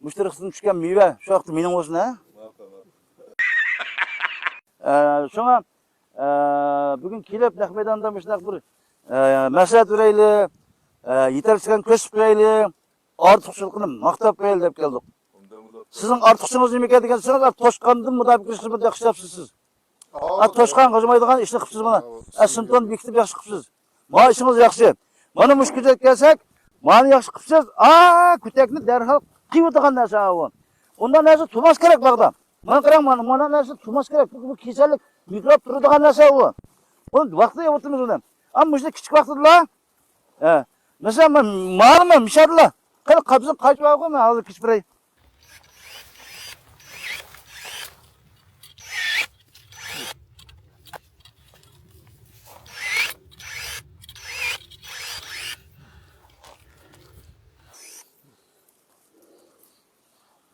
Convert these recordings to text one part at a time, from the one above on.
Müşterisinden düşken meyve, şu vakti benim olsun ha. Şuna bugün kelip Nahmedan'da müşterak bir maslahat vereyli, yetersiken kösüp vereyli, artıkçılıkını maktap vereyli dep geldik. Sizin artıkçınız neme ekansiz, toşqandan mutabikleştirib yaxshi yapsınız. Toşqan qilmaydigan ishni qilibsiz mana. Sinfdan bekitib yaxshi qilibsiz. Mana ishingiz yaxshi. Mana mushkilga kelsak, mana yaxshi qilibsiz. Kutakni darhol qiyib o'tirgan narsa bu. Undan narsa turmas kerak bag'da. Mana qarang, mana narsa turmas kerak. Bu kasallik mikrob turadigan narsa bu. Buni vaqtida yapotimiz uni. Ammo shunday kichik vaqtida, masalan, ma'lum mishadlar. Qani qabzini qaytib qo'yma, hozir kichik biray.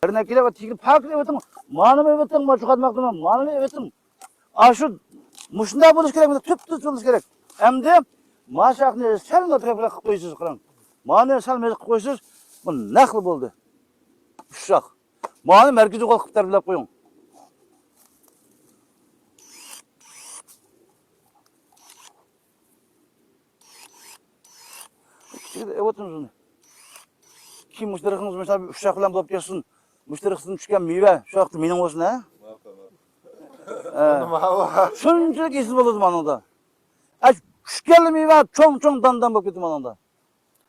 Örnekle bak, tikip park evetim, manım evetim, maçukat maktamam, manım evetim. Şu muşunda buluş gerek, tüp buluş gerek. Hem de maşakını selma tarafına koyuyorsunuz kıran. Manı selma koyuyorsunuz, bu naklı buldu. Uşak. Manı merkezi kalkıp tarafına koyun. Evetim. Kim müşterikiniz mesela uşak falan bulup gelsin. Müşterisinden düşken meyve, şu vakti benim olsun ha. Şunca kesin bulurdum anında. Şu geldi meyve, çoğun dandan bakıyordum anında.